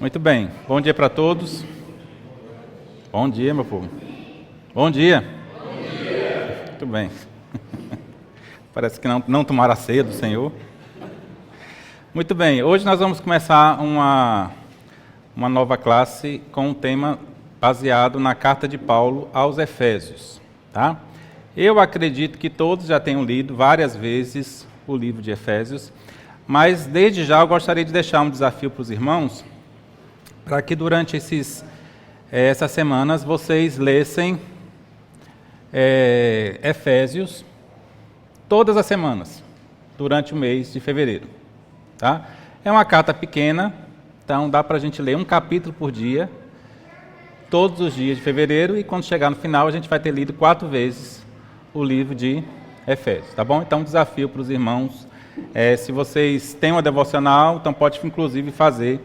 Muito bem, bom dia para todos. Bom dia, meu povo. Bom dia. Bom dia. Muito bem. Parece que não tomaram a ceia do Senhor. Muito bem, hoje nós vamos começar uma nova classe com um tema baseado na carta de Paulo aos Efésios. Tá? Eu acredito que todos já tenham lido várias vezes o livro de Efésios, mas desde já eu gostaria de deixar um desafio para os irmãos, para que durante essas semanas vocês lessem Efésios todas as semanas, durante o mês de fevereiro. Tá? É uma carta pequena, então dá para a gente ler um capítulo por dia, todos os dias de fevereiro, e quando chegar no final a gente vai ter lido 4 vezes o livro de Efésios, tá bom? Então, desafio para os irmãos, se vocês têm uma devocional, então pode inclusive fazer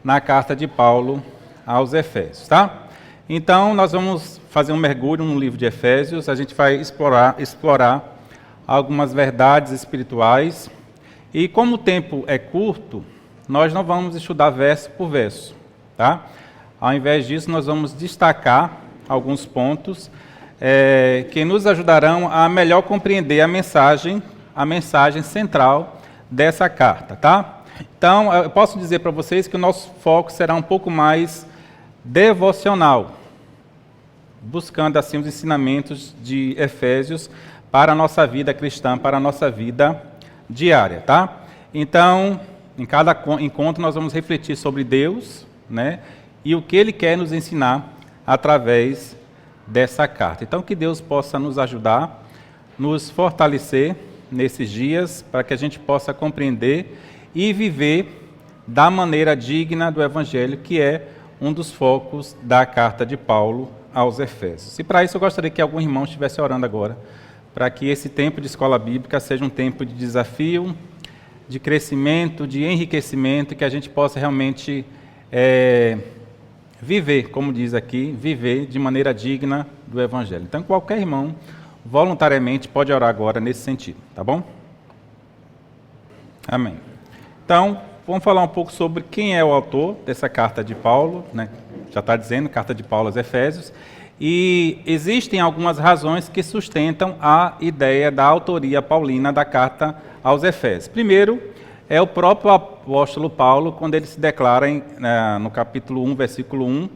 na carta de Paulo aos Efésios, tá? Então, nós vamos fazer um mergulho no livro de Efésios, a gente vai explorar algumas verdades espirituais, e como o tempo é curto, nós não vamos estudar verso por verso, tá? Ao invés disso, nós vamos destacar alguns pontos que nos ajudarão a melhor compreender a mensagem central dessa carta, tá? Então, eu posso dizer para vocês que o nosso foco será um pouco mais devocional, buscando assim os ensinamentos de Efésios para a nossa vida cristã, para a nossa vida diária, tá? Então, em cada encontro nós vamos refletir sobre Deus, né? E o que Ele quer nos ensinar através dessa carta. Então, que Deus possa nos ajudar, nos fortalecer nesses dias, para que a gente possa compreender e viver da maneira digna do Evangelho, que é um dos focos da carta de Paulo aos Efésios. E para isso eu gostaria que algum irmão estivesse orando agora, para que esse tempo de escola bíblica seja um tempo de desafio, de crescimento, de enriquecimento, que a gente possa realmente viver, como diz aqui, viver de maneira digna do Evangelho. Então, qualquer irmão, voluntariamente, pode orar agora nesse sentido, tá bom? Amém. Então, vamos falar um pouco sobre quem é o autor dessa carta de Paulo, né? Já está dizendo, carta de Paulo aos Efésios, e existem algumas razões que sustentam a ideia da autoria paulina da carta aos Efésios. Primeiro, é o próprio apóstolo Paulo, quando ele se declara no capítulo 1, versículo 1,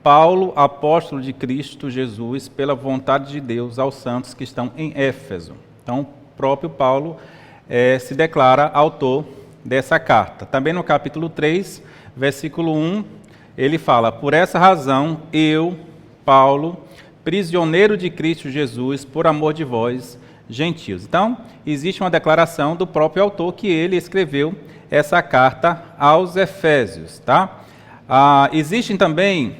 Paulo, apóstolo de Cristo Jesus, pela vontade de Deus, aos santos que estão em Éfeso. Então, o próprio Paulo se declara autor dessa carta. Também no capítulo 3, versículo 1, ele fala, por essa razão, eu, Paulo, prisioneiro de Cristo Jesus, por amor de vós, gentios. Então, existe uma declaração do próprio autor que ele escreveu essa carta aos Efésios, tá? Existem também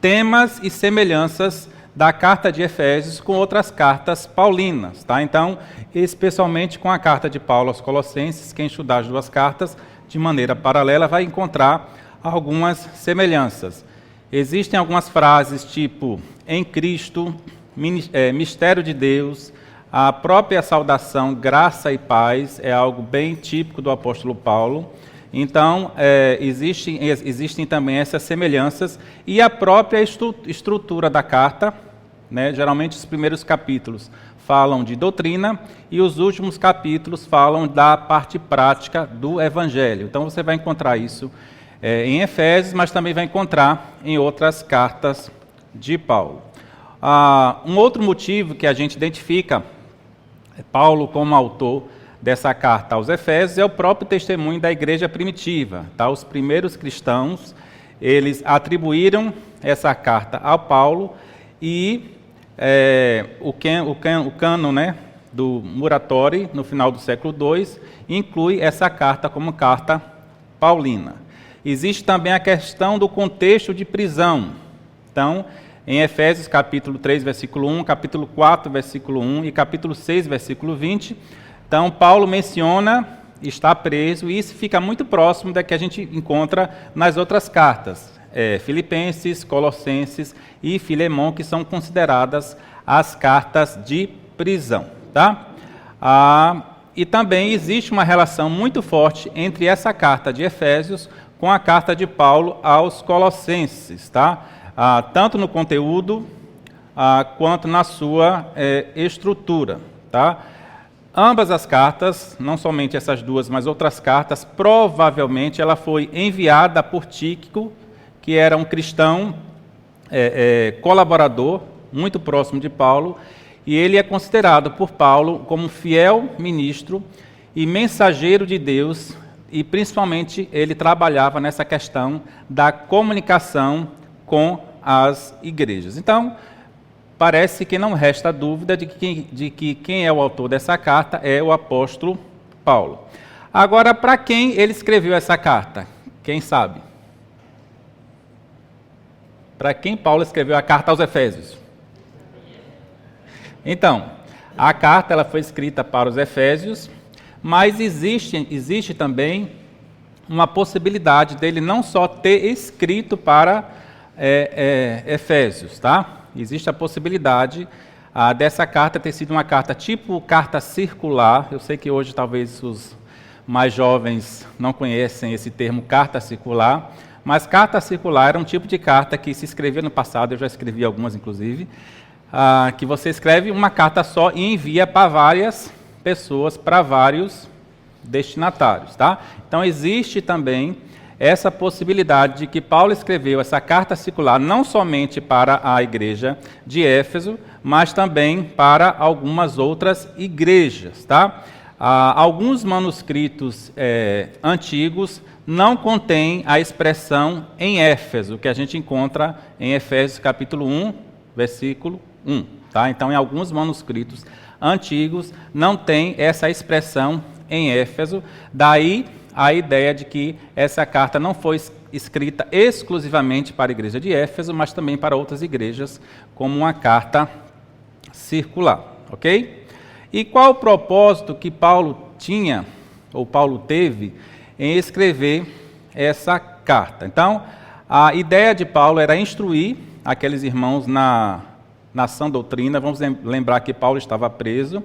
temas e semelhanças da carta de Efésios com outras cartas paulinas, tá? Então, especialmente com a carta de Paulo aos Colossenses, quem estudar as duas cartas de maneira paralela vai encontrar algumas semelhanças. Existem algumas frases tipo, em Cristo, mistério de Deus, a própria saudação, graça e paz, é algo bem típico do apóstolo Paulo. Então, existem também essas semelhanças e a própria estrutura da carta, né? Geralmente os primeiros capítulos falam de doutrina e os últimos capítulos falam da parte prática do Evangelho. Então, você vai encontrar isso em Efésios, mas também vai encontrar em outras cartas de Paulo. Um outro motivo que a gente identifica Paulo como autor dessa carta aos Efésios é o próprio testemunho da igreja primitiva. Tá? Os primeiros cristãos, eles atribuíram essa carta a Paulo e o cânon, né, do Muratori, no final do século II, inclui essa carta como carta paulina. Existe também a questão do contexto de prisão. Então, em Efésios, capítulo 3, versículo 1, capítulo 4, versículo 1 e capítulo 6, versículo 20. Então, Paulo menciona estar preso, e isso fica muito próximo da que a gente encontra nas outras cartas. Filipenses, Colossenses e Filemão, que são consideradas as cartas de prisão. Tá? E também existe uma relação muito forte entre essa carta de Efésios com a carta de Paulo aos Colossenses, tá? Tanto no conteúdo quanto na sua estrutura, tá? Ambas as cartas, não somente essas duas, mas outras cartas, provavelmente ela foi enviada por Tíquico, que era um cristão colaborador, muito próximo de Paulo, e ele é considerado por Paulo como fiel ministro e mensageiro de Deus, e principalmente ele trabalhava nessa questão da comunicação com as igrejas. Então, parece que não resta dúvida de que quem é o autor dessa carta é o apóstolo Paulo. Agora, para quem ele escreveu essa carta? Quem sabe? Para quem Paulo escreveu a carta aos Efésios? Então, a carta ela foi escrita para os Efésios, mas existe também uma possibilidade dele não só ter escrito para Efésios, tá? Existe a possibilidade dessa carta ter sido uma carta tipo carta circular. Eu sei que hoje talvez os mais jovens não conhecem esse termo carta circular, mas carta circular era um tipo de carta que se escrevia no passado, eu já escrevi algumas inclusive, que você escreve uma carta só e envia para várias pessoas, para vários destinatários, tá? Então existe também essa possibilidade de que Paulo escreveu essa carta circular não somente para a igreja de Éfeso, mas também para algumas outras igrejas, tá? Alguns manuscritos antigos não contêm a expressão em Éfeso, que a gente encontra em Efésios capítulo 1, versículo 1, tá? Então, em alguns manuscritos antigos não tem essa expressão em Éfeso, daí a ideia de que essa carta não foi escrita exclusivamente para a igreja de Éfeso, mas também para outras igrejas, como uma carta circular, ok? E qual o propósito que Paulo tinha, ou Paulo teve, em escrever essa carta? Então, a ideia de Paulo era instruir aqueles irmãos na sã doutrina. Vamos lembrar que Paulo estava preso,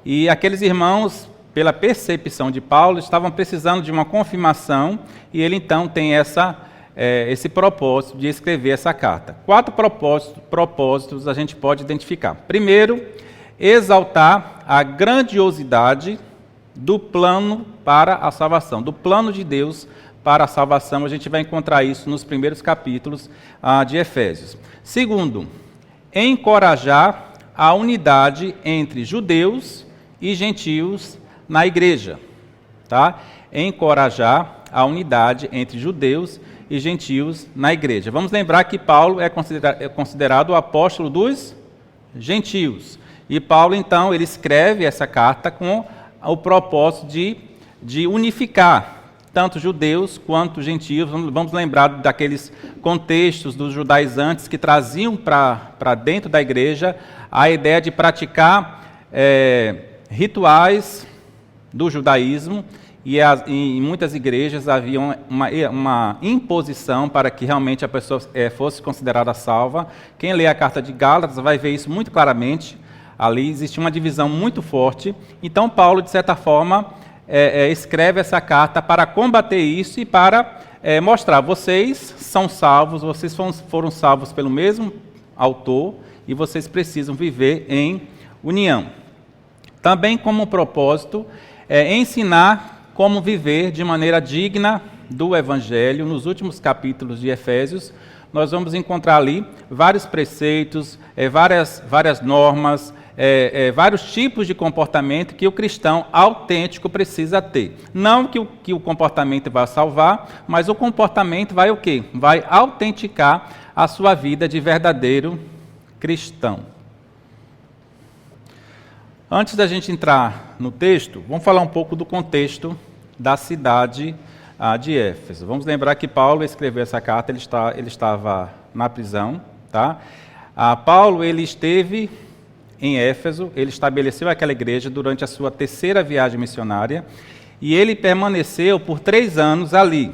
e aqueles irmãos, pela percepção de Paulo, estavam precisando de uma confirmação, e ele então tem esse propósito de escrever essa carta. 4 propósitos a gente pode identificar. Primeiro, exaltar a grandiosidade do plano para a salvação, do plano de Deus para a salvação. A gente vai encontrar isso nos primeiros capítulos de Efésios. Segundo, encorajar a unidade entre judeus e gentios na igreja, tá? Encorajar a unidade entre judeus e gentios na igreja. Vamos lembrar que Paulo é considerado o apóstolo dos gentios. E Paulo, então, ele escreve essa carta com o propósito de unificar tanto judeus quanto gentios. Vamos lembrar daqueles contextos dos judaizantes que traziam para dentro da igreja a ideia de praticar rituais do judaísmo, e em muitas igrejas havia uma imposição para que realmente a pessoa fosse considerada salva. Quem lê a carta de Gálatas vai ver isso muito claramente. Ali existe uma divisão muito forte. Então Paulo, de certa forma, escreve essa carta para combater isso e para mostrar: vocês são salvos, vocês foram salvos pelo mesmo autor, e vocês precisam viver em união. Também como propósito ensinar como viver de maneira digna do Evangelho. Nos últimos capítulos de Efésios, nós vamos encontrar ali vários preceitos, várias normas, vários tipos de comportamento que o cristão autêntico precisa ter. Não que o comportamento vai salvar, mas o comportamento vai o quê? Vai autenticar a sua vida de verdadeiro cristão. Antes da gente entrar no texto, vamos falar um pouco do contexto da cidade de Éfeso. Vamos lembrar que Paulo escreveu essa carta, ele estava na prisão, tá? Paulo, ele esteve em Éfeso, ele estabeleceu aquela igreja durante a sua 3ª viagem missionária, e ele permaneceu por 3 anos ali.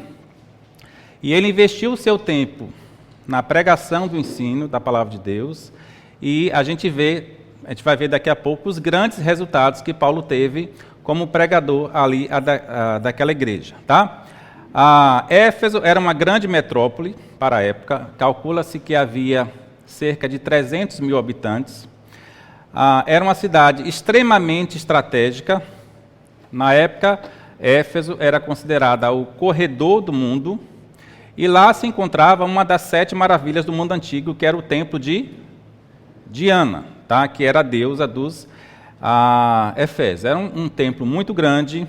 E ele investiu o seu tempo na pregação do ensino da palavra de Deus, e a gente vai ver daqui a pouco os grandes resultados que Paulo teve como pregador ali daquela igreja, tá? Éfeso era uma grande metrópole para a época, calcula-se que havia cerca de 300 mil habitantes. Era uma cidade extremamente estratégica. Na época, Éfeso era considerada o corredor do mundo, e lá se encontrava uma das 7 maravilhas do mundo antigo, que era o templo de Diana, tá? Que era a deusa dos Efésios. Era um templo muito grande.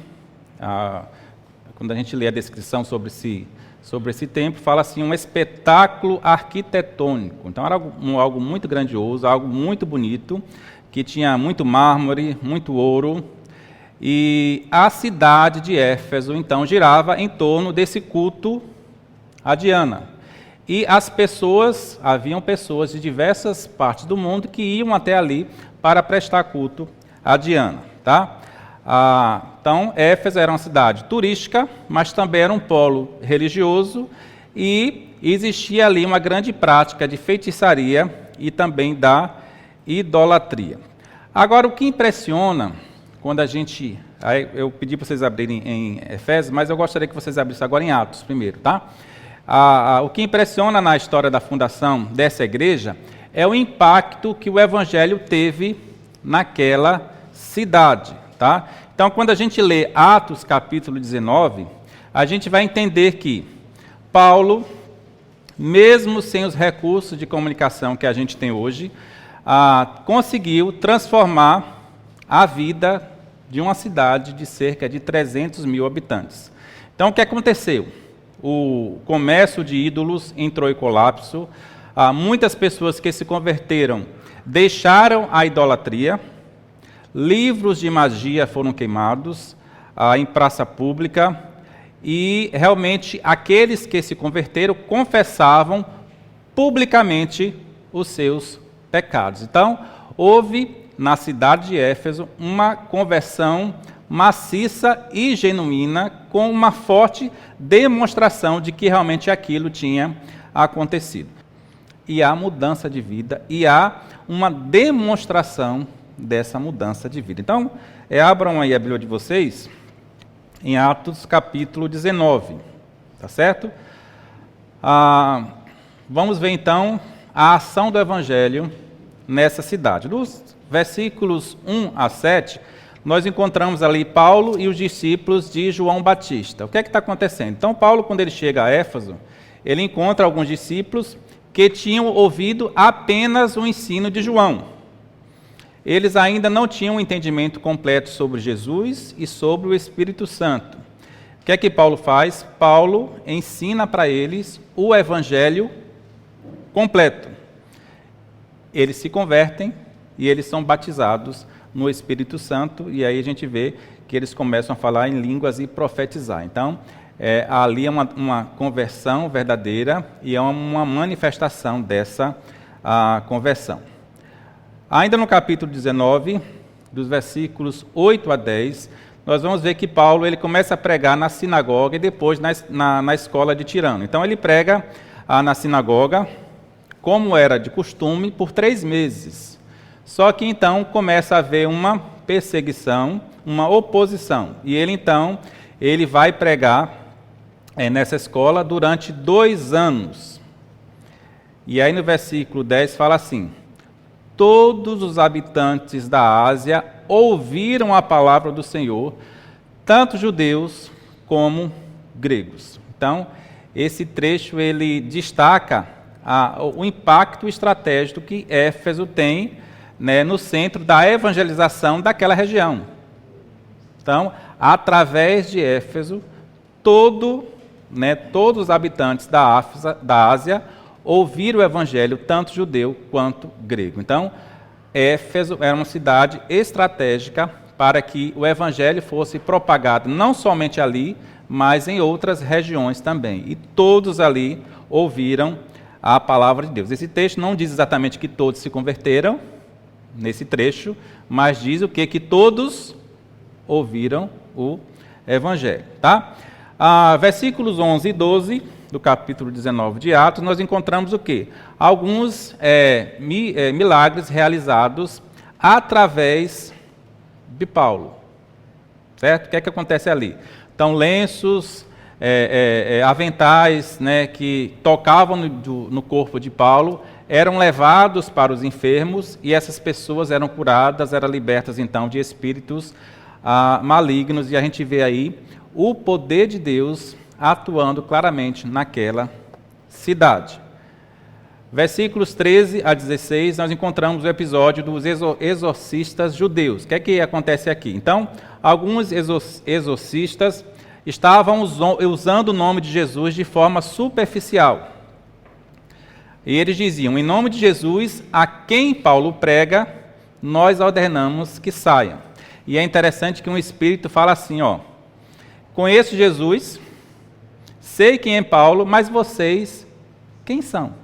Quando a gente lê a descrição sobre esse templo, fala assim, um espetáculo arquitetônico. Então era algo muito grandioso, algo muito bonito, que tinha muito mármore, muito ouro. E a cidade de Éfeso, então, girava em torno desse culto a Diana. E haviam pessoas de diversas partes do mundo que iam até ali para prestar culto a Diana, tá? Então, Éfeso era uma cidade turística, mas também era um polo religioso, e existia ali uma grande prática de feitiçaria e também da idolatria. Agora, o que impressiona, quando a gente... eu pedi para vocês abrirem em Efésios, mas eu gostaria que vocês abrissem agora em Atos primeiro, tá? O que impressiona na história da fundação dessa igreja é o impacto que o Evangelho teve naquela cidade. Tá? Então, quando a gente lê Atos capítulo 19, a gente vai entender que Paulo, mesmo sem os recursos de comunicação que a gente tem hoje, conseguiu transformar a vida de uma cidade de cerca de 300 mil habitantes. Então, o que aconteceu? O comércio de ídolos entrou em colapso, muitas pessoas que se converteram deixaram a idolatria, livros de magia foram queimados em praça pública, e realmente aqueles que se converteram confessavam publicamente os seus pecados. Então, houve na cidade de Éfeso uma conversão maciça e genuína, com uma forte demonstração de que realmente aquilo tinha acontecido. E há mudança de vida, e há uma demonstração dessa mudança de vida. Então, abram aí a Bíblia de vocês em Atos capítulo 19, tá certo? Vamos ver então a ação do Evangelho nessa cidade. Dos versículos 1 a 7, nós encontramos ali Paulo e os discípulos de João Batista. O que é que está acontecendo? Então, Paulo, quando ele chega a Éfeso, ele encontra alguns discípulos que tinham ouvido apenas o ensino de João. Eles ainda não tinham um entendimento completo sobre Jesus e sobre o Espírito Santo. O que é que Paulo faz? Paulo ensina para eles o Evangelho completo. Eles se convertem e eles são batizados no Espírito Santo, e aí a gente vê que eles começam a falar em línguas e profetizar. Então, ali é uma conversão verdadeira e é uma manifestação dessa conversão. Ainda no capítulo 19, dos versículos 8 a 10, nós vamos ver que Paulo ele começa a pregar na sinagoga e depois na escola de Tirano. Então ele prega na sinagoga, como era de costume, por 3 meses. Só que então começa a haver uma perseguição, uma oposição. E ele vai pregar nessa escola durante 2 anos. E aí no versículo 10 fala assim: todos os habitantes da Ásia ouviram a palavra do Senhor, tanto judeus como gregos. Então, esse trecho ele destaca o impacto estratégico que Éfeso tem, né, no centro da evangelização daquela região. Então, através de Éfeso, todos os habitantes da Ásia ouviram o evangelho, tanto judeu quanto grego. Então, Éfeso era uma cidade estratégica para que o evangelho fosse propagado não somente ali, mas em outras regiões também. E todos ali ouviram a palavra de Deus. Esse texto não diz exatamente que todos se converteram nesse trecho, mas diz o quê? Que todos ouviram o evangelho. Tá? Versículos 11 e 12 do capítulo 19 de Atos, nós encontramos o quê? Alguns milagres realizados através de Paulo. Certo? O que é que acontece ali? Então, lenços aventais, né, que tocavam no corpo de Paulo, eram levados para os enfermos e essas pessoas eram curadas, eram libertas então de espíritos malignos, e a gente vê aí o poder de Deus atuando claramente naquela cidade. Versículos 13 a 16, nós encontramos o episódio dos exorcistas judeus. O que é que acontece aqui? Então, alguns exorcistas estavam usando o nome de Jesus de forma superficial. E eles diziam: em nome de Jesus, a quem Paulo prega, nós ordenamos que saia. E é interessante que um espírito fala assim, conheço Jesus, sei quem é Paulo, mas vocês, quem são?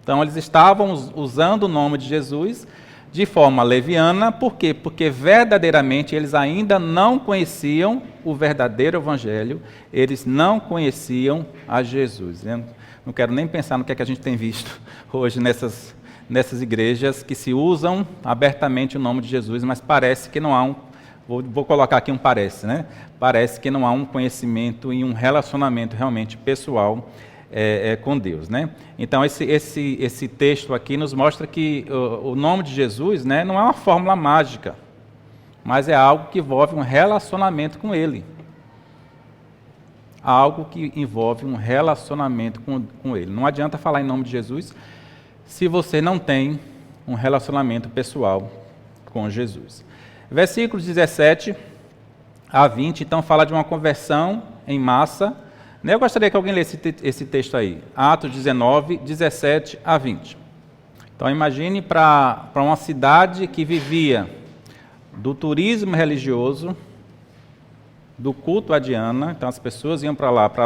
Então, eles estavam usando o nome de Jesus de forma leviana. Por quê? Porque verdadeiramente eles ainda não conheciam o verdadeiro evangelho, eles não conheciam a Jesus. Eu não quero nem pensar no que é que a gente tem visto hoje nessas igrejas que se usam abertamente o nome de Jesus, mas parece que não há vou colocar aqui um parece, né? Parece que não há um conhecimento e um relacionamento realmente pessoal com Deus, né? Então esse texto aqui nos mostra que o nome de Jesus, né, não é uma fórmula mágica, mas é algo que envolve um relacionamento com Ele. Algo que envolve um relacionamento com Ele. Não adianta falar em nome de Jesus se você não tem um relacionamento pessoal com Jesus. Versículos 17 a 20, então, fala de uma conversão em massa. Eu gostaria que alguém lesse esse texto aí. Atos 19, 17 a 20. Então, imagine para uma cidade que vivia do turismo religioso, do culto a Diana. Então, as pessoas iam para lá para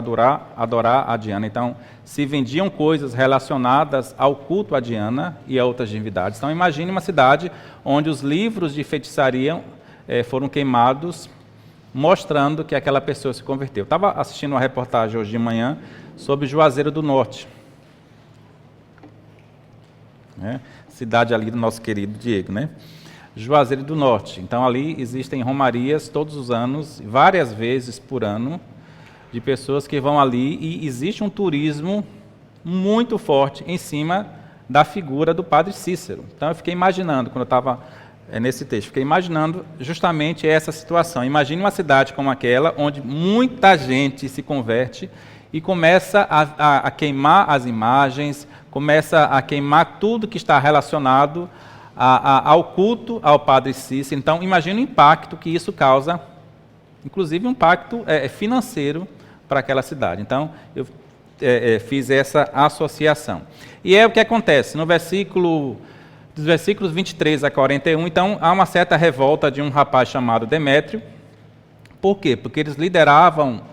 adorar a Diana. Então, se vendiam coisas relacionadas ao culto a Diana e a outras divindades. Então, imagine uma cidade onde os livros de feitiçaria foram queimados, mostrando que aquela pessoa se converteu. Eu estava assistindo uma reportagem hoje de manhã sobre Juazeiro do Norte, né? Cidade ali do nosso querido Diego, né? Juazeiro do Norte. Então, ali existem romarias todos os anos, várias vezes por ano, de pessoas que vão ali, e existe um turismo muito forte em cima da figura do Padre Cícero. Então, eu fiquei imaginando, quando eu estava nesse texto, fiquei imaginando justamente essa situação. Imagine uma cidade como aquela, onde muita gente se converte e começa a queimar as imagens, começa a queimar tudo que está relacionado ao culto ao Padre Cícero. Então, imagine o impacto que isso causa, inclusive um impacto financeiro para aquela cidade. Então, eu fiz essa associação. E é o que acontece no dos versículos 23 a 41, então, há uma certa revolta de um rapaz chamado Demétrio. Por quê? Porque eles lideravam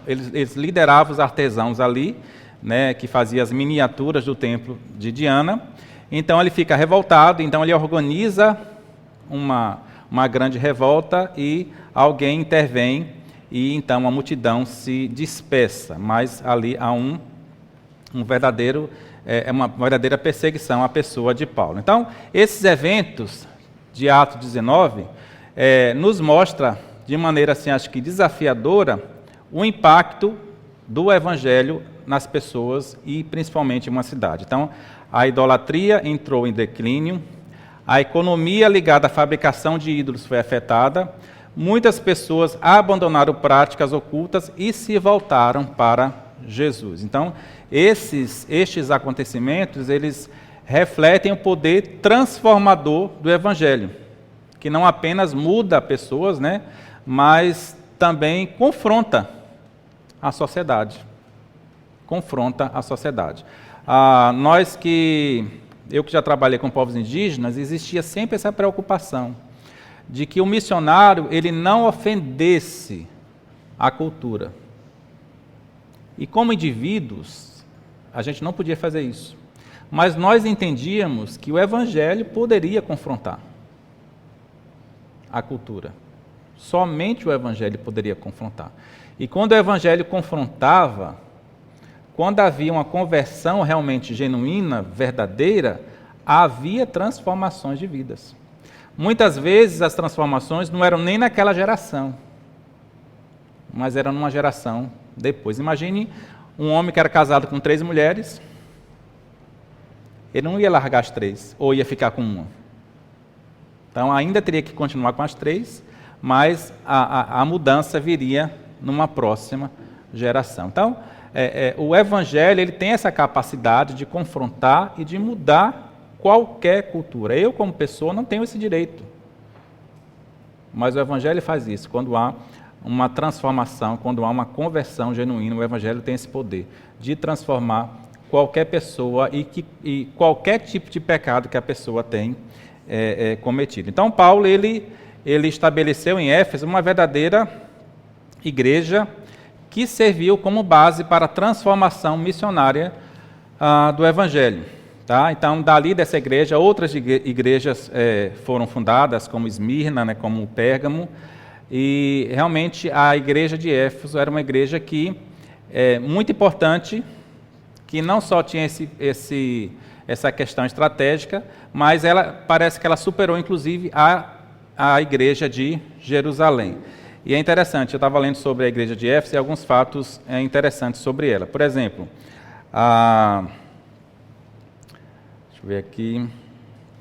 os artesãos ali, né, que faziam as miniaturas do templo de Diana. Então, ele fica revoltado, então ele organiza uma grande revolta e alguém intervém e então a multidão se dispersa. Mas ali há uma verdadeira perseguição à pessoa de Paulo. Então, esses eventos de Atos 19 nos mostra de maneira, assim, acho que desafiadora, o impacto do Evangelho nas pessoas e principalmente em uma cidade. Então, a idolatria entrou em declínio, a economia ligada à fabricação de ídolos foi afetada, muitas pessoas abandonaram práticas ocultas e se voltaram para Jesus. Então, estes acontecimentos, eles refletem o poder transformador do Evangelho, que não apenas muda pessoas, né, mas também confronta a sociedade. Confronta a sociedade. Eu que já trabalhei com povos indígenas, existia sempre essa preocupação de que o missionário ele não ofendesse a cultura. E como indivíduos, a gente não podia fazer isso. Mas nós entendíamos que o Evangelho poderia confrontar a cultura. Somente o Evangelho poderia confrontar. E quando o Evangelho confrontava, quando havia uma conversão realmente genuína, verdadeira, havia transformações de vidas. Muitas vezes as transformações não eram nem naquela geração, mas eram numa geração depois. Imagine um homem que era casado com 3 mulheres, ele não ia largar as 3, ou ia ficar com uma. Então, ainda teria que continuar com as 3, mas a mudança viria numa próxima geração. Então, o Evangelho ele tem essa capacidade de confrontar e de mudar qualquer cultura. Eu, como pessoa, não tenho esse direito. Mas o Evangelho faz isso. Quando há uma transformação, quando há uma conversão genuína, o Evangelho tem esse poder de transformar qualquer pessoa e qualquer tipo de pecado que a pessoa tem cometido. Então, Paulo ele estabeleceu em Éfeso uma verdadeira igreja que serviu como base para a transformação missionária do Evangelho. Tá? Então, dali dessa igreja, outras igrejas foram fundadas, como Esmirna, né, como Pérgamo, e realmente a igreja de Éfeso era uma igreja que muito importante, que não só tinha essa questão estratégica, mas parece que ela superou, inclusive, a igreja de Jerusalém. E é interessante, eu estava lendo sobre a igreja de Éfeso e alguns fatos interessantes sobre ela. Por exemplo, deixa eu ver aqui.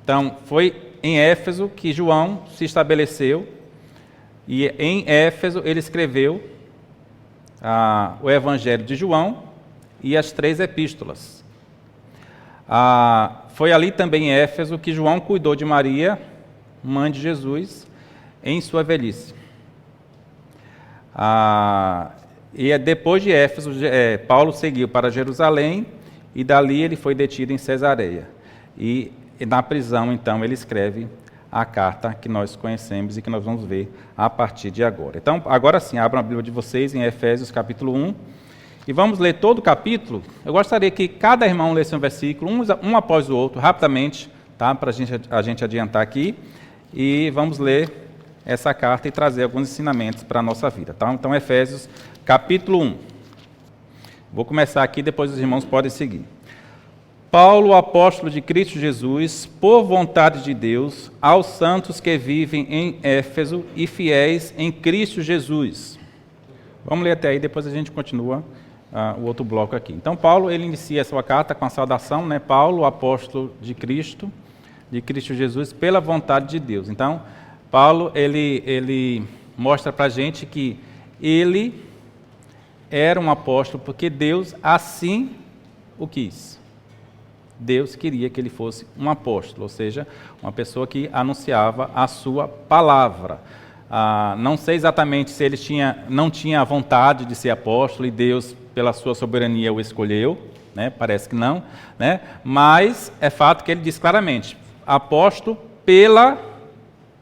Então, foi em Éfeso que João se estabeleceu, e em Éfeso ele escreveu o Evangelho de João e as 3 epístolas. Foi ali também em Éfeso que João cuidou de Maria, mãe de Jesus, em sua velhice. E depois de Éfeso, Paulo seguiu para Jerusalém e dali ele foi detido em Cesareia. E na prisão, então, ele escreve a carta que nós conhecemos e que nós vamos ver a partir de agora. Então, agora sim, abram a Bíblia de vocês em Efésios capítulo 1 e vamos ler todo o capítulo. Eu gostaria que cada irmão lesse um versículo, um após o outro, rapidamente, tá? Para a gente adiantar aqui, e vamos ler essa carta e trazer alguns ensinamentos para a nossa vida. Tá? Então, Efésios capítulo 1. Vou começar aqui, depois os irmãos podem seguir. Paulo, apóstolo de Cristo Jesus, por vontade de Deus, aos santos que vivem em Éfeso e fiéis em Cristo Jesus. Vamos ler até aí, depois a gente continua o outro bloco aqui. Então, Paulo, ele inicia a sua carta com a saudação, né? Paulo, apóstolo de Cristo Jesus, pela vontade de Deus. Então, Paulo, ele mostra para a gente que ele era um apóstolo porque Deus assim o quis. Deus queria que ele fosse um apóstolo, ou seja, uma pessoa que anunciava a sua palavra. Não sei exatamente se ele não tinha a vontade de ser apóstolo e Deus, pela sua soberania, o escolheu, né? Parece que não, né? Mas é fato que ele diz claramente, apóstolo pela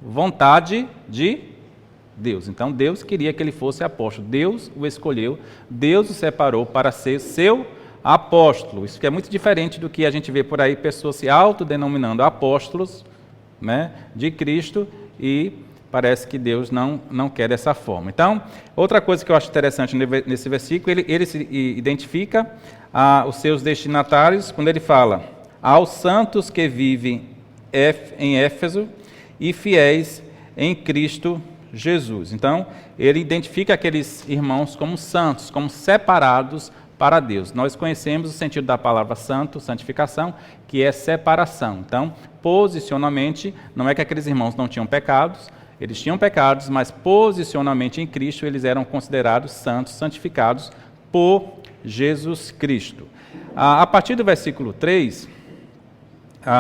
vontade de Deus. Então, Deus queria que ele fosse apóstolo, Deus o escolheu, Deus o separou para ser seu apóstolo. Isso que é muito diferente do que a gente vê por aí, pessoas se autodenominando apóstolos, né, de Cristo, e parece que Deus não quer dessa forma. Então, outra coisa que eu acho interessante nesse versículo, ele se identifica os seus destinatários, quando ele fala, aos santos que vivem em Éfeso e fiéis em Cristo Jesus. Então, ele identifica aqueles irmãos como santos, como separados para Deus. Nós conhecemos o sentido da palavra santo, santificação, que é separação. Então, posicionalmente, não é que aqueles irmãos não tinham pecados, eles tinham pecados, mas posicionalmente em Cristo eles eram considerados santos, santificados por Jesus Cristo. A partir do versículo 3,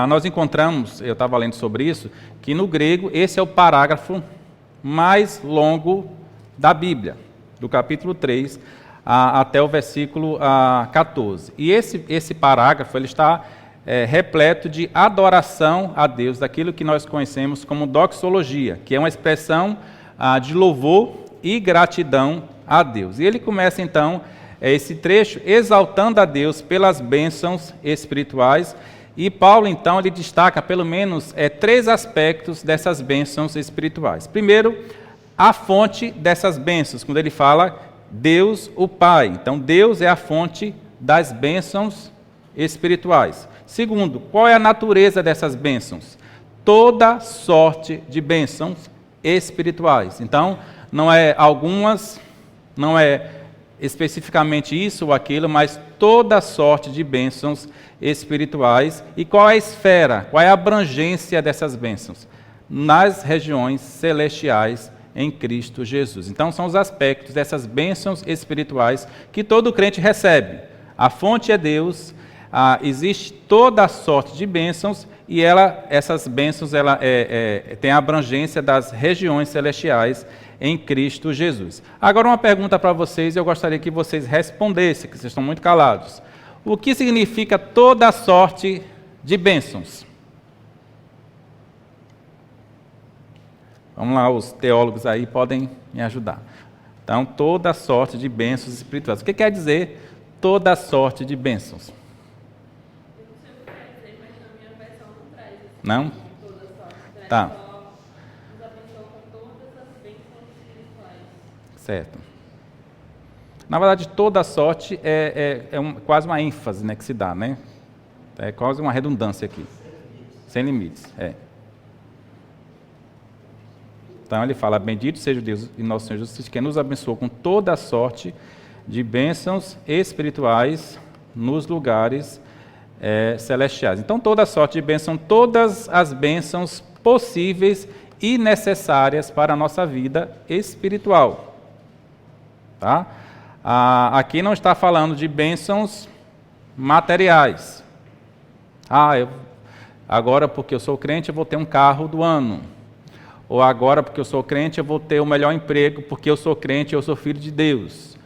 nós encontramos, eu estava lendo sobre isso, que no grego esse é o parágrafo mais longo da Bíblia, do capítulo 3 até o versículo 14. E esse parágrafo ele está repleto de adoração a Deus, daquilo que nós conhecemos como doxologia, que é uma expressão de louvor e gratidão a Deus. E ele começa então esse trecho exaltando a Deus pelas bênçãos espirituais, e Paulo então ele destaca pelo menos 3 aspectos dessas bênçãos espirituais. Primeiro, a fonte dessas bênçãos, quando ele fala Deus o Pai. Então, Deus é a fonte das bênçãos espirituais. Segundo, qual é a natureza dessas bênçãos? Toda sorte de bênçãos espirituais. Então, não é especificamente isso ou aquilo, mas toda sorte de bênçãos espirituais. E qual é a esfera, qual é a abrangência dessas bênçãos? Nas regiões celestiais em Cristo Jesus. Então, são os aspectos dessas bênçãos espirituais que todo crente recebe. A fonte é Deus, existe toda a sorte de bênçãos e essas bênçãos têm a abrangência das regiões celestiais em Cristo Jesus. Agora uma pergunta para vocês, eu gostaria que vocês respondessem, que vocês estão muito calados. O que significa toda a sorte de bênçãos? Vamos lá, os teólogos aí podem me ajudar. Então, toda a sorte de bênçãos espirituais. O que quer dizer toda a sorte de bênçãos? Eu não sei o que quer dizer, mas na minha versão não traz esse Não? tipo de toda sorte. Tá. Só nos abençoa com todas as bênçãos espirituais. Certo. Na verdade, toda a sorte quase uma ênfase, né, que se dá, né? É quase uma redundância aqui. Sem limites. Então ele fala, bendito seja o Deus e nosso Senhor Jesus Cristo, que nos abençoou com toda a sorte de bênçãos espirituais nos lugares celestiais. Então toda a sorte de bênção, todas as bênçãos possíveis e necessárias para a nossa vida espiritual. Tá? Aqui não está falando de bênçãos materiais. Agora porque eu sou crente eu vou ter um carro do ano. Ou agora porque eu sou crente eu vou ter o melhor emprego porque eu sou crente e eu sou filho de Deus.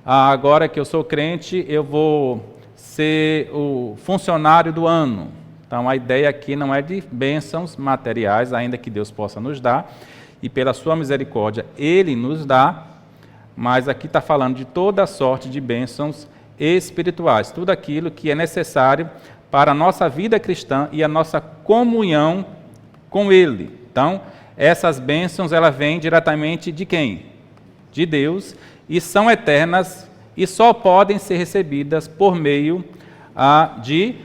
Agora que eu sou crente eu vou ser o funcionário do ano. Então a ideia aqui não é de bênçãos materiais, ainda que Deus possa nos dar, e pela sua misericórdia Ele nos dá, mas aqui está falando de toda a sorte de bênçãos espirituais, tudo aquilo que é necessário para a nossa vida cristã e a nossa comunhão com Ele. Então, essas bênçãos, elas vêm diretamente de quem? De Deus, e são eternas, e só podem ser recebidas por meio de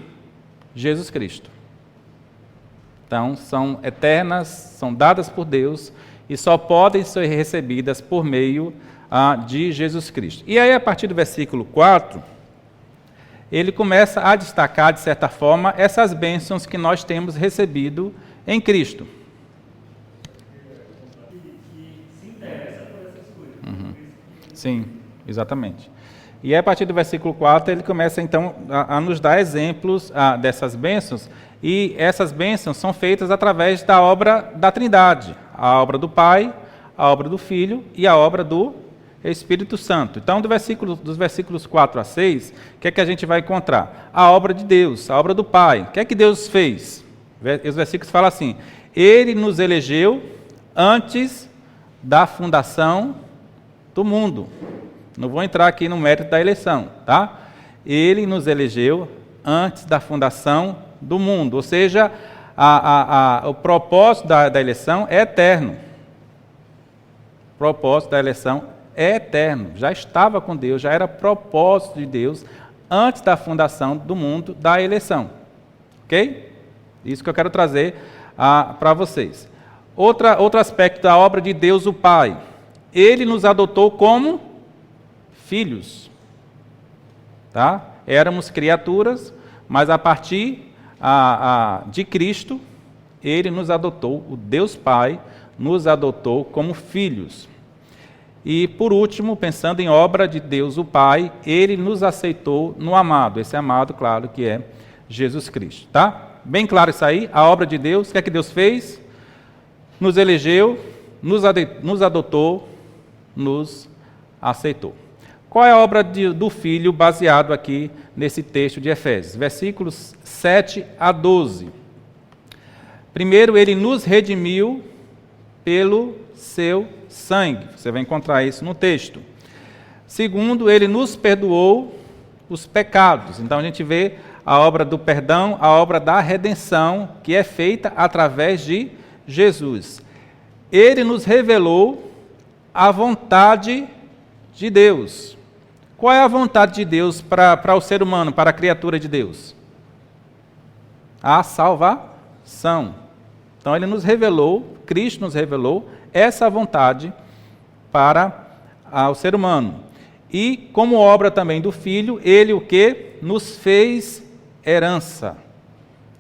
Jesus Cristo. Então, são eternas, são dadas por Deus, e só podem ser recebidas por meio de Jesus Cristo. E aí, a partir do versículo 4, ele começa a destacar, de certa forma, essas bênçãos que nós temos recebido em Cristo. Sim, exatamente. E aí, a partir do versículo 4, ele começa então a nos dar exemplos dessas bênçãos, e essas bênçãos são feitas através da obra da Trindade, a obra do Pai, a obra do Filho e a obra do Espírito Santo. Então, dos versículos 4 a 6, o que é que a gente vai encontrar? A obra de Deus, a obra do Pai. O que é que Deus fez? Os versículos falam assim, Ele nos elegeu antes da fundação do mundo. Não vou entrar aqui no mérito da eleição, tá? Ele nos elegeu antes da fundação do mundo, ou seja, o propósito da eleição é eterno. O propósito da eleição é eterno, já estava com Deus, já era propósito de Deus antes da fundação do mundo, da eleição. Ok? Isso que eu quero trazer para vocês. Outro aspecto da obra de Deus, o Pai. Ele nos adotou como filhos. Tá? Éramos criaturas, mas a partir de Cristo, Ele nos adotou, o Deus Pai nos adotou como filhos. E, por último, pensando em obra de Deus, o Pai, Ele nos aceitou no amado. Esse amado, claro, que é Jesus Cristo. Tá? Bem claro isso aí, a obra de Deus. O que é que Deus fez? Nos elegeu, nos adotou, nos aceitou. Qual é a obra do Filho baseado aqui nesse texto de Efésios? Versículos 7 a 12. Primeiro, Ele nos redimiu pelo seu sangue. Você vai encontrar isso no texto. Segundo, Ele nos perdoou os pecados. Então a gente vê a obra do perdão, a obra da redenção, que é feita através de Jesus. Ele nos revelou a vontade de Deus. Qual é a vontade de Deus para o ser humano, para a criatura de Deus? A salvação. Então Ele nos revelou, Cristo nos revelou essa vontade para o ser humano. E como obra também do Filho, ele o que? Nos fez herança.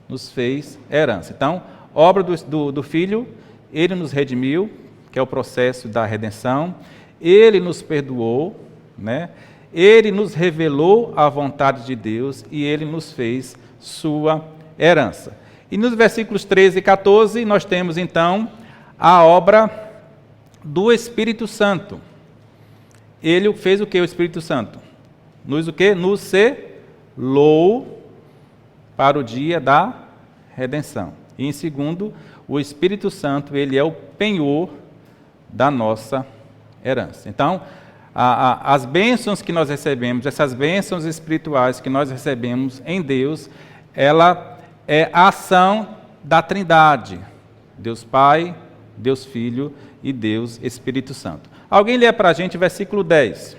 Nos fez herança. Então, obra do Filho, ele nos redimiu, que é o processo da redenção. Ele nos perdoou, né? Ele nos revelou a vontade de Deus e ele nos fez sua herança. E nos versículos 13 e 14, nós temos então a obra do Espírito Santo. Ele fez o que, o Espírito Santo? Nos o que? Nos selou para o dia da redenção. E em segundo, o Espírito Santo, ele é o penhor da nossa herança. Então, as bênçãos que nós recebemos, essas bênçãos espirituais que nós recebemos em Deus, ela é a ação da Trindade, Deus Pai, Deus Filho e Deus Espírito Santo. Alguém lê para a gente o versículo 10.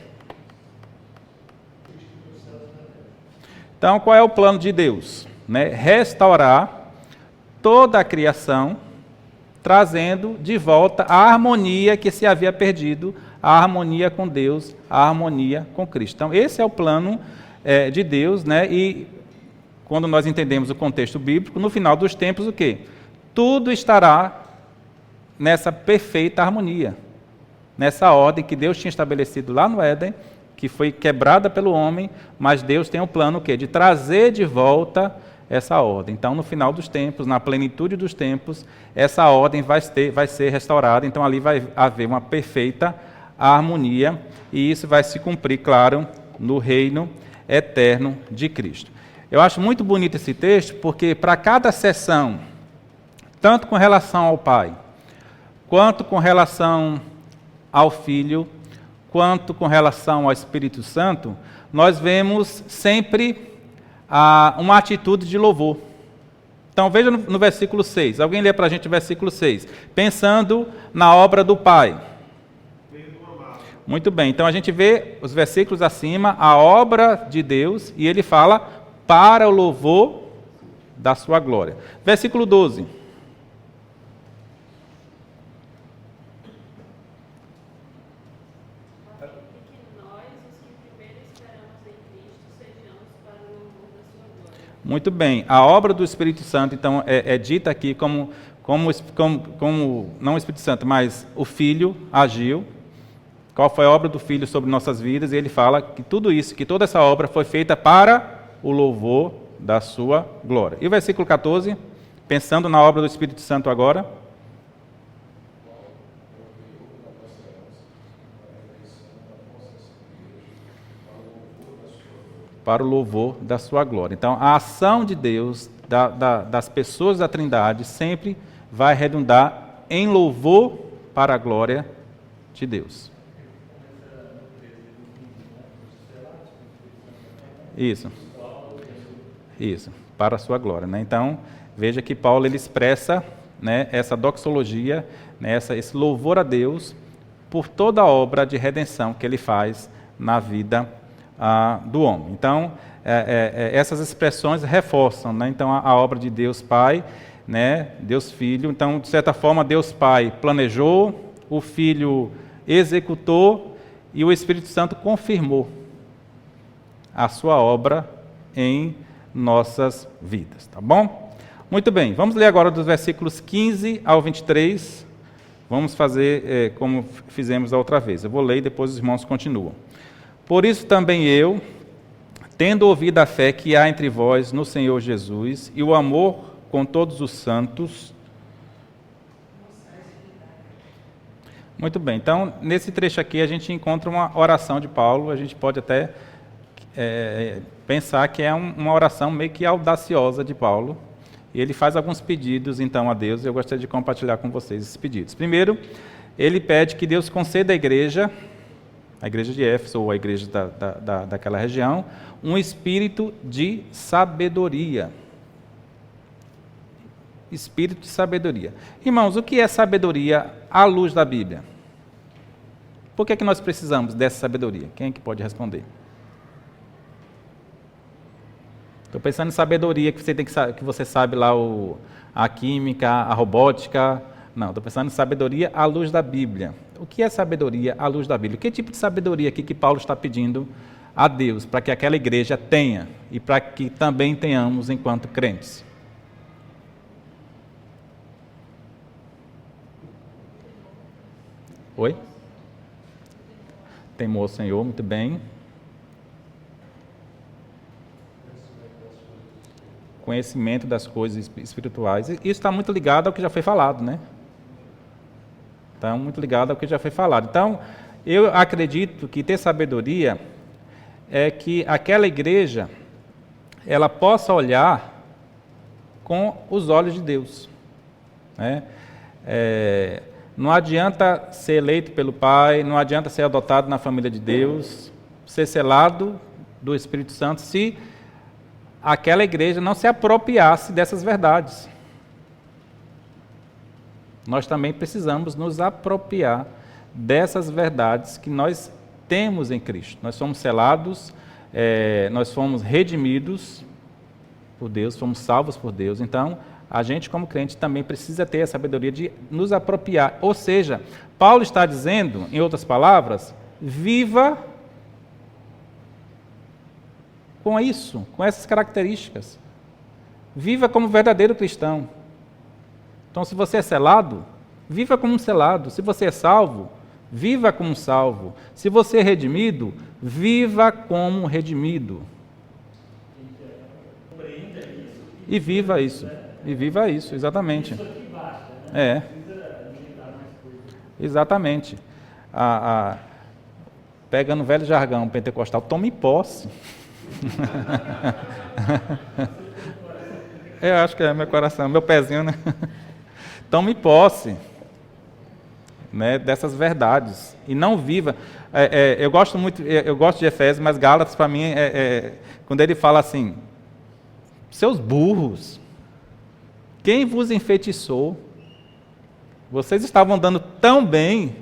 Então, qual é o plano de Deus? Né? Restaurar toda a criação, trazendo de volta a harmonia que se havia perdido, a harmonia com Deus, a harmonia com Cristo. Então, esse é o plano de Deus, né? E quando nós entendemos o contexto bíblico, no final dos tempos, o quê? Tudo estará nessa perfeita harmonia, nessa ordem que Deus tinha estabelecido lá no Éden, que foi quebrada pelo homem, mas Deus tem o plano o quê? De trazer de volta essa ordem. Então, no final dos tempos, na plenitude dos tempos, essa ordem vai ser restaurada. Então, ali vai haver uma perfeita harmonia, e isso vai se cumprir, claro, no reino eterno de Cristo. Eu acho muito bonito esse texto, porque para cada sessão, tanto com relação ao Pai, quanto com relação ao Filho, quanto com relação ao Espírito Santo, nós vemos sempre uma atitude de louvor. Então veja no versículo 6, alguém lê para a gente o versículo 6, pensando na obra do Pai. Muito bem, então a gente vê os versículos acima, a obra de Deus, e ele fala para o louvor da sua glória. Versículo 12. Muito bem, a obra do Espírito Santo, então, é dita aqui como não o Espírito Santo, mas o Filho agiu. Qual foi a obra do Filho sobre nossas vidas? E ele fala que tudo isso, que toda essa obra foi feita para o louvor da sua glória. E o versículo 14, pensando na obra do Espírito Santo agora. Para o louvor da sua glória. Então, a ação de Deus, das pessoas da Trindade, sempre vai redundar em louvor para a glória de Deus. Isso, para a sua glória. Né? Então, veja que Paulo ele expressa, né, essa doxologia, né, esse louvor a Deus por toda a obra de redenção que ele faz na vida do homem. Então, essas expressões reforçam, né? Então, a obra de Deus Pai, né? Deus Filho. Então, de certa forma, Deus Pai planejou, o Filho executou e o Espírito Santo confirmou a sua obra em nossas vidas, tá bom? Muito bem, vamos ler agora dos versículos 15 ao 23. Vamos fazer como fizemos da outra vez. Eu vou ler e depois os irmãos continuam. Por isso também eu, tendo ouvido a fé que há entre vós no Senhor Jesus e o amor com todos os santos. Muito bem, então nesse trecho aqui a gente encontra uma oração de Paulo, a gente pode até pensar que é uma oração meio que audaciosa de Paulo, e ele faz alguns pedidos então a Deus, e eu gostaria de compartilhar com vocês esses pedidos. Primeiro, ele pede que Deus conceda à igreja, a igreja de Éfeso, ou a igreja daquela região, um espírito de sabedoria. Espírito de sabedoria. Irmãos, o que é sabedoria à luz da Bíblia? Por que nós precisamos dessa sabedoria? Quem é que pode responder? Estou pensando em sabedoria, que você sabe lá a química, a robótica. Não, estou pensando em sabedoria à luz da Bíblia. O que é sabedoria à luz da Bíblia? Que tipo de sabedoria aqui que Paulo está pedindo a Deus para que aquela igreja tenha e para que também tenhamos enquanto crentes? Oi? Temor ao Senhor, muito bem. Conhecimento das coisas espirituais. Isso está muito ligado ao que já foi falado, né? Está muito ligado ao que já foi falado. Então, eu acredito que ter sabedoria é que aquela igreja, ela possa olhar com os olhos de Deus, né? Não adianta ser eleito pelo Pai, não adianta ser adotado na família de Deus, ser selado do Espírito Santo, se aquela igreja não se apropriasse dessas verdades. Nós também precisamos nos apropriar dessas verdades que nós temos em Cristo. Nós somos selados, nós fomos redimidos por Deus, fomos salvos por Deus. Então, a gente como crente também precisa ter a sabedoria de nos apropriar. Ou seja, Paulo está dizendo, em outras palavras, viva com isso, com essas características. Viva como verdadeiro cristão. Então, se você é selado, viva como um selado. Se você é salvo, viva como um salvo. Se você é redimido, viva como um redimido. E viva isso. E viva isso, exatamente. Exatamente. Pega no velho jargão pentecostal, tome posse. Eu acho que é meu coração, meu pezinho, né? Tome posse, né, dessas verdades e não viva. Eu gosto de Efésios, mas Gálatas para mim quando ele fala assim: seus burros, quem vos enfeitiçou? Vocês estavam andando tão bem,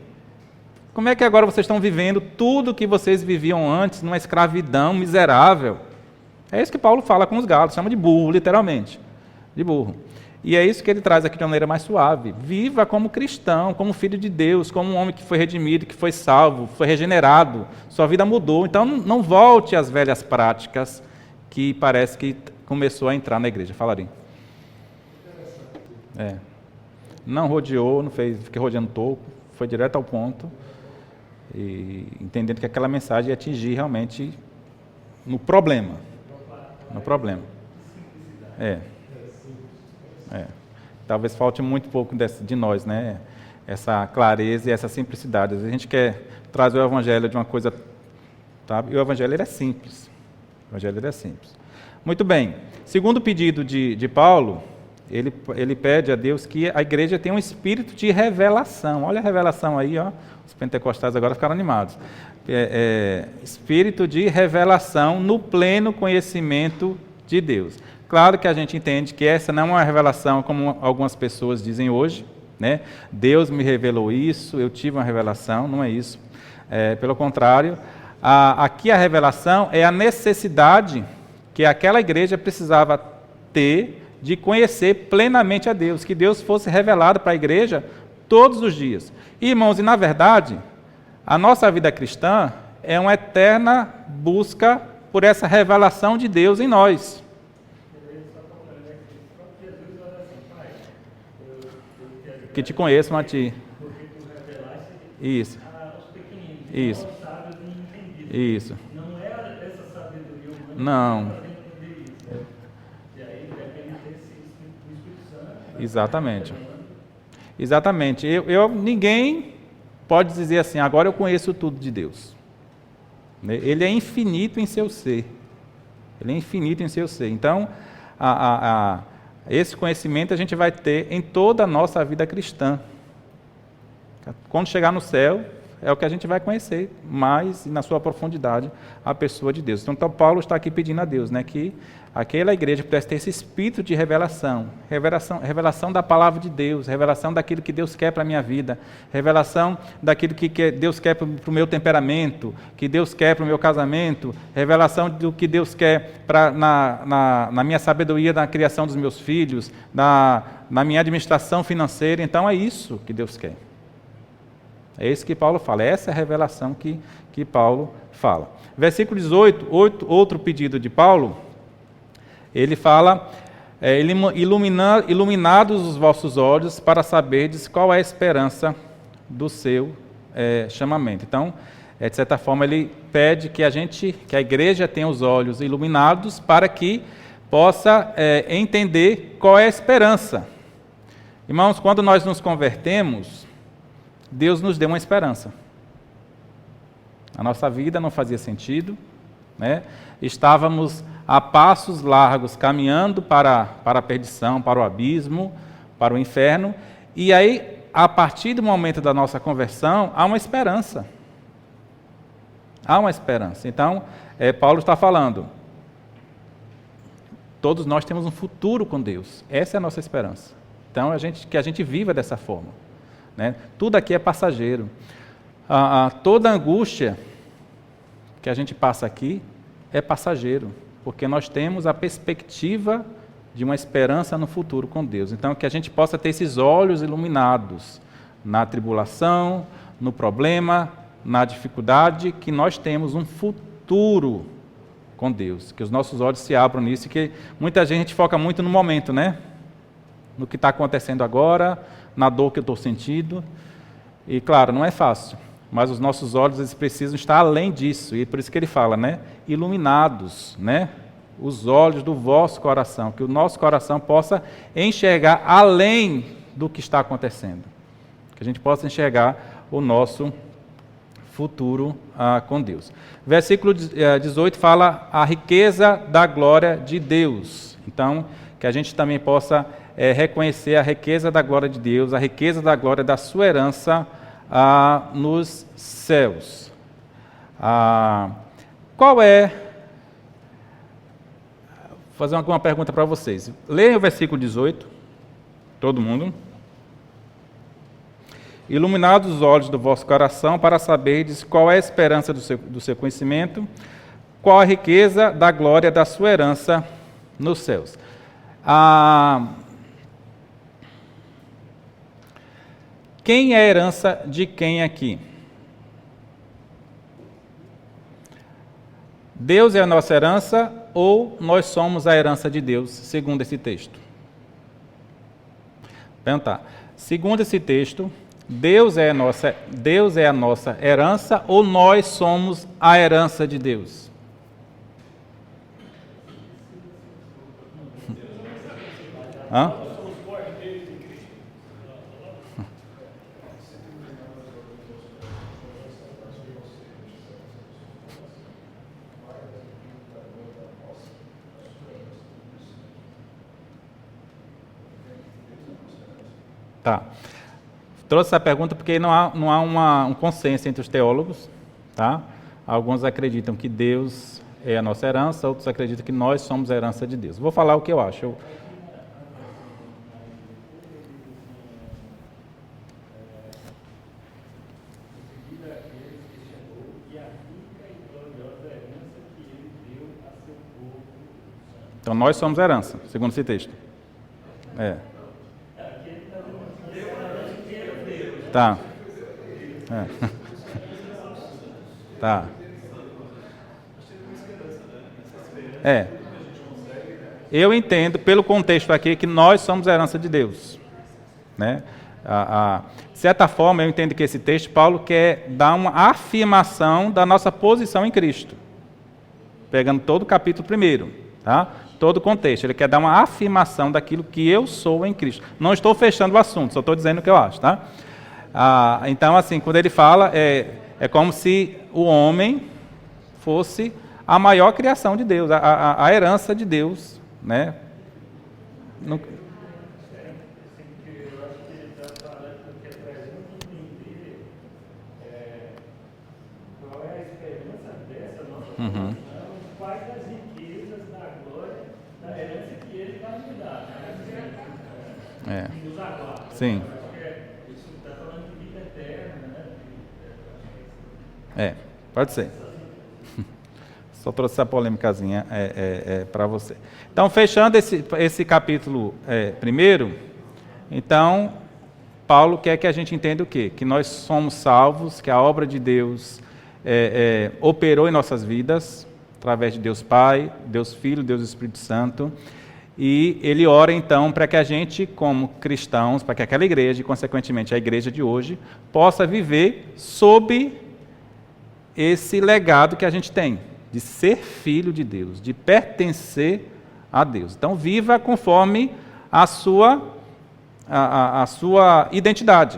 como é que agora vocês estão vivendo tudo que vocês viviam antes, numa escravidão miserável? É isso que Paulo fala com os Gálatas, chama de burro, literalmente, de burro. E é isso que ele traz aqui de uma maneira mais suave. Viva como cristão, como filho de Deus, como um homem que foi redimido, que foi salvo, foi regenerado, sua vida mudou. Então não volte às velhas práticas que parece que começou a entrar na igreja. Falaria. Não rodeou, não fez, fiquei rodeando toco, foi direto ao ponto, e entendendo que aquela mensagem ia atingir realmente no problema. No problema. Talvez falte muito pouco de nós, né? Essa clareza e essa simplicidade. A gente quer trazer o evangelho de uma coisa, sabe? E o evangelho ele é simples. O evangelho ele é simples. Muito bem. Segundo pedido de Paulo, ele pede a Deus que a igreja tenha um espírito de revelação. Olha a revelação aí, ó. Os pentecostais agora ficaram animados. Espírito de revelação no pleno conhecimento de Deus. Claro que a gente entende que essa não é uma revelação como algumas pessoas dizem hoje, né? Deus me revelou isso, eu tive uma revelação, não é isso. Pelo contrário, aqui a revelação é a necessidade que aquela igreja precisava ter de conhecer plenamente a Deus, que Deus fosse revelado para a igreja todos os dias. Irmãos, e na verdade, a nossa vida cristã é uma eterna busca por essa revelação de Deus em nós. Que te conheçam a ti. Isso. Isso. Isso. Não é essa sabedoria humana. Não. E aí depende desse Espírito Santo. Exatamente. Exatamente. Ninguém pode dizer assim, agora eu conheço tudo de Deus. Ele é infinito em seu ser. Ele é infinito em seu ser. Então, esse conhecimento a gente vai ter em toda a nossa vida cristã. Quando chegar no céu, é o que a gente vai conhecer mais, na sua profundidade, a pessoa de Deus. Então Paulo está aqui pedindo a Deus, né, que aquela igreja pudesse ter esse espírito de revelação da palavra de Deus, revelação daquilo que Deus quer para a minha vida, revelação daquilo que Deus quer para o meu temperamento, que Deus quer para o meu casamento, revelação do que Deus quer na minha sabedoria na criação dos meus filhos, na minha administração financeira. Então é isso que Deus quer. É isso que Paulo fala, essa é a revelação que Paulo fala. Versículo 18, outro pedido de Paulo, ele fala, iluminados os vossos olhos para saberdes qual é a esperança do seu chamamento. Então, de certa forma, ele pede que a igreja tenha os olhos iluminados para que possa entender qual é a esperança. Irmãos, quando nós nos convertemos, Deus nos deu uma esperança. A nossa vida não fazia sentido, né? Estávamos a passos largos caminhando para a perdição, para o abismo, para o inferno, e aí, a partir do momento da nossa conversão, há uma esperança. Há uma esperança. Então, Paulo está falando, todos nós temos um futuro com Deus. Essa é a nossa esperança. Então, que a gente viva dessa forma, né? Tudo aqui é passageiro. Toda angústia que a gente passa aqui é passageiro, porque nós temos a perspectiva de uma esperança no futuro com Deus. Então, que a gente possa ter esses olhos iluminados na tribulação, no problema, na dificuldade, que nós temos um futuro com Deus, que os nossos olhos se abram nisso, que muita gente foca muito no momento, né? No que está acontecendo agora, na dor que eu estou sentindo, e claro, não é fácil, mas os nossos olhos eles precisam estar além disso, e por isso que ele fala, né? Iluminados, né? Os olhos do vosso coração, que o nosso coração possa enxergar além do que está acontecendo, que a gente possa enxergar o nosso futuro com Deus. Versículo 18 fala a riqueza da glória de Deus. Então, que a gente também possa reconhecer a riqueza da glória de Deus, a riqueza da glória da sua herança nos céus. Qual é... Vou fazer uma pergunta para vocês. Leiam o versículo 18, todo mundo. Iluminados os olhos do vosso coração para saberdes qual é a esperança do seu conhecimento, qual a riqueza da glória da sua herança nos céus. Quem é a herança de quem aqui? Deus é a nossa herança ou nós somos a herança de Deus, segundo esse texto? Perguntar. Segundo esse texto, Deus é a nossa herança ou nós somos a herança de Deus? Hã? Tá. Trouxe essa pergunta porque não há um consenso entre os teólogos, tá? Alguns acreditam que Deus é a nossa herança, outros acreditam que nós somos a herança de Deus. Vou falar o que eu acho. Então nós somos a herança, segundo esse texto. Tá. Tá. Eu entendo, pelo contexto aqui, que nós somos a herança de Deus, né? De certa forma, eu entendo que esse texto, Paulo quer dar uma afirmação da nossa posição em Cristo. Pegando todo o capítulo 1, tá? Todo o contexto. Ele quer dar uma afirmação daquilo que eu sou em Cristo. Não estou fechando o assunto, só estou dizendo o que eu acho, tá? Então, assim, quando ele fala, é como se o homem fosse a maior criação de Deus, a herança de Deus, né? Eu acho que ele está falando porque é para a gente entender qual é a esperança dessa nossa posição, quais as riquezas da glória, da herança que ele vai me dar, né? Que nos aguarda. Sim. Isso está falando de vida eterna, né? Pode ser. Só trouxe essa polêmicazinha para você. Então, fechando esse capítulo 1, então, Paulo quer que a gente entenda o quê? Que nós somos salvos, que a obra de Deus operou em nossas vidas, através de Deus Pai, Deus Filho, Deus Espírito Santo, e ele ora então para que a gente, como cristãos, para que aquela igreja, e consequentemente a igreja de hoje, possa viver sob esse legado que a gente tem, de ser filho de Deus, de pertencer a Deus. Então viva conforme a sua identidade.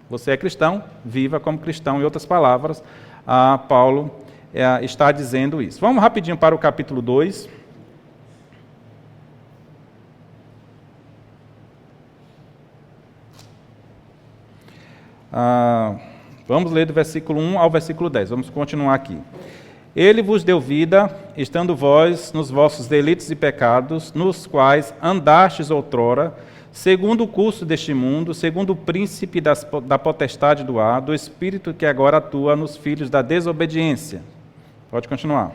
Você é cristão, viva como cristão. Em outras palavras, Paulo está dizendo isso. Vamos rapidinho para o capítulo 2. Vamos ler do versículo 1 ao versículo 10. Vamos continuar aqui. Ele vos deu vida, estando vós nos vossos delitos e pecados, nos quais andastes outrora, segundo o curso deste mundo, segundo o príncipe da potestade do ar, do espírito que agora atua nos filhos da desobediência. Pode continuar.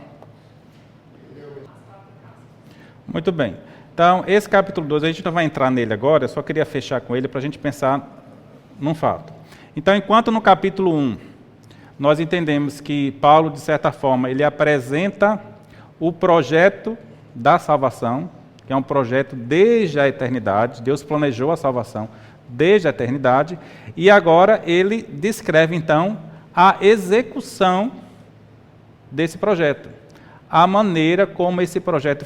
Muito bem. Então, esse capítulo 2, a gente não vai entrar nele agora, eu só queria fechar com ele para a gente pensar num fato. Então, enquanto no capítulo 1, nós entendemos que Paulo, de certa forma, ele apresenta o projeto da salvação, que é um projeto desde a eternidade, Deus planejou a salvação desde a eternidade, e agora ele descreve, então, a execução desse projeto, a maneira como esse projeto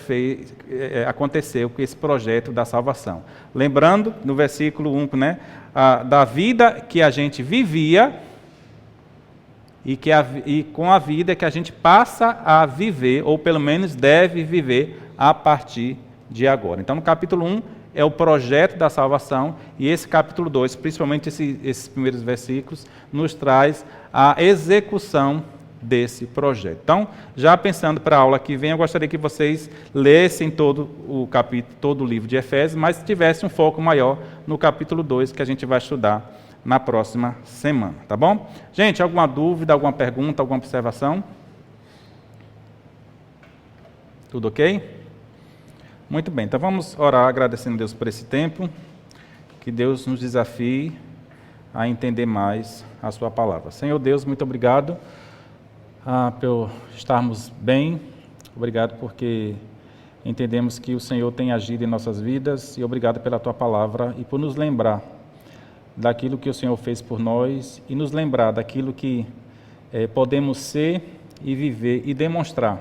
aconteceu, com esse projeto da salvação. Lembrando, no versículo 1, da vida que a gente vivia e com a vida que a gente passa a viver, ou pelo menos deve viver a partir de agora. Então, no capítulo 1 é o projeto da salvação, e esse capítulo 2, principalmente esses primeiros versículos, nos traz a execução desse projeto. Então, já pensando para a aula que vem, eu gostaria que vocês lessem todo o capítulo, todo o livro de Efésios, mas tivesse um foco maior no capítulo 2, que a gente vai estudar na próxima semana, tá bom? Gente, alguma dúvida, alguma pergunta, alguma observação? Tudo ok? Muito bem, então vamos orar agradecendo a Deus por esse tempo, que Deus nos desafie a entender mais a sua palavra. Senhor Deus, muito obrigado por estarmos bem, obrigado porque entendemos que o Senhor tem agido em nossas vidas, e obrigado pela tua palavra e por nos lembrar daquilo que o Senhor fez por nós e nos lembrar daquilo que podemos ser e viver e demonstrar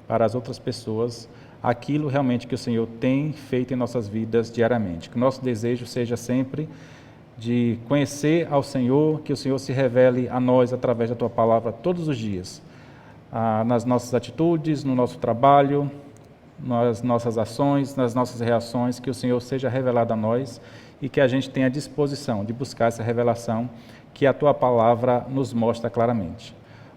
para as outras pessoas aquilo realmente que o Senhor tem feito em nossas vidas diariamente. Que o nosso desejo seja sempre de conhecer ao Senhor, que o Senhor se revele a nós através da tua palavra todos os dias, nas nossas atitudes, no nosso trabalho, nas nossas ações, nas nossas reações, que o Senhor seja revelado a nós e que a gente tenha disposição de buscar essa revelação que a tua palavra nos mostra claramente.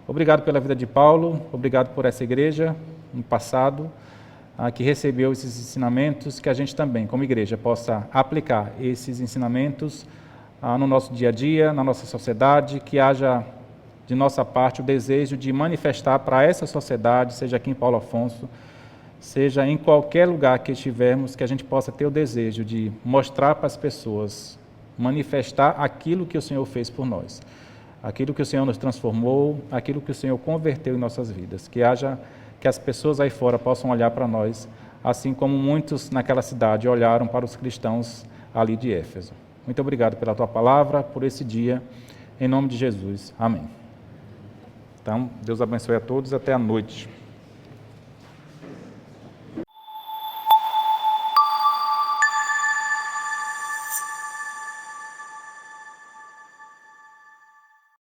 Obrigado pela vida de Paulo, obrigado por essa igreja no passado, que recebeu esses ensinamentos, que a gente também, como igreja, possa aplicar esses ensinamentos no nosso dia a dia, na nossa sociedade, que haja de nossa parte o desejo de manifestar para essa sociedade, seja aqui em Paulo Afonso, seja em qualquer lugar que estivermos, que a gente possa ter o desejo de mostrar para as pessoas, manifestar aquilo que o Senhor fez por nós, aquilo que o Senhor nos transformou, aquilo que o Senhor converteu em nossas vidas, que as pessoas aí fora possam olhar para nós, assim como muitos naquela cidade olharam para os cristãos ali de Éfeso. Muito obrigado pela tua palavra, por esse dia, em nome de Jesus. Amém. Então, Deus abençoe a todos, até a noite.